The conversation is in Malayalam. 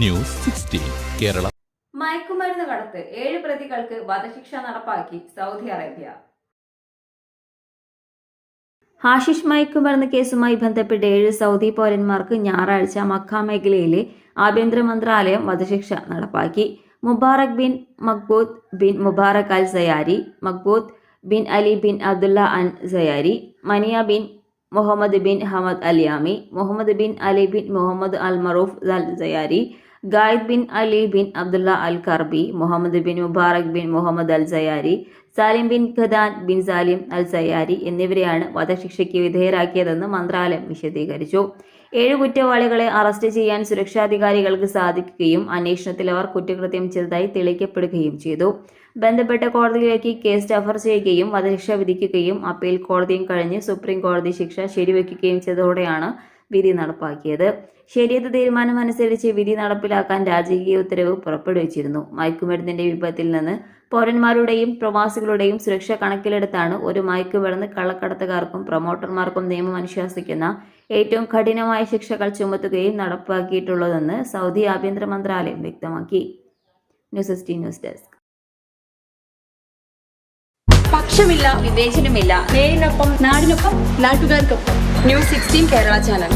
ന്യൂസ് 16 കേരള. മയക്കുമരുന്ന് കടത്ത് 7 പ്രതികൾക്ക് വധശിക്ഷ നടപ്പാക്കി സൗദി അറേബ്യ. ഹാഷിഷ് മയക്കുമരുന്ന് കേസുമായി ബന്ധപ്പെട്ട് 7 സൗദി പൗരന്മാർക്ക് ഞായറാഴ്ച മക്ക മേഖലയിലെ ആഭ്യന്തര മന്ത്രാലയം വധശിക്ഷ നടപ്പാക്കി. Mubarak bin Makhbooth bin Mubarak al Sayari, Makhbooth bin Ali bin Abdullah an Sayari, Mania bin Muhammad bin Hamad al Yami, Muhammad bin Ali bin Muhammad al Marouf al Sayari, Gaid bin Ali bin Abdullah al Karbi, Muhammad bin Mubarak bin Muhammad al Sayari, Salim bin Khadan bin Salim al Sayari എന്നിവരെയാണ് വധശിക്ഷയ്ക്ക് വിധേയരാക്കിയതെന്ന് മന്ത്രാലയം വിശദീകരിച്ചു. 7 കുറ്റവാളികളെ അറസ്റ്റ് ചെയ്യാൻ സുരക്ഷാധികാരികൾക്ക് സാധിക്കുകയും അന്വേഷണത്തിൽ അവർ കുറ്റകൃത്യം ചെയ്തതായി തെളിയിക്കപ്പെടുകയും ചെയ്തു. ബന്ധപ്പെട്ട കോടതിയിലേക്ക് കേസ് റഫർ ചെയ്യുകയും വധശിക്ഷ വിധിക്കുകയും അപ്പീൽ കോടതിയും കഴിഞ്ഞ് സുപ്രീം കോടതി ശിക്ഷ ശരിവെക്കുകയും ചെയ്തതോടെയാണ് വിധി നടപ്പാക്കിയത്. ശരിയത്ത് തീരുമാനമനുസരിച്ച് വിധി നടപ്പിലാക്കാൻ രാജകീയ ഉത്തരവ് പുറപ്പെടുവിച്ചിരുന്നു. മയക്കുമരുന്നിന്റെ വിപത്തിൽ നിന്ന് പൗരന്മാരുടെയും പ്രവാസികളുടെയും സുരക്ഷ കണക്കിലെടുത്താണ് ഒരു മയക്കുമരുന്ന് കള്ളക്കടത്തുകാർക്കും പ്രൊമോട്ടർമാർക്കും നിയമം അനുശാസിക്കുന്ന ഏറ്റവും കഠിനമായ ശിക്ഷകൾ ചുമത്തുകയും നടപ്പാക്കിയിട്ടുള്ളതെന്ന് സൗദി ആഭ്യന്തര മന്ത്രാലയം വ്യക്തമാക്കി. News 16 news desk. പക്ഷമില്ല, വിവേചനമില്ല. നേരിനൊപ്പം, നാടിനൊപ്പം, നാട്ടുകാർക്കൊപ്പം. News 16 Kerala channel.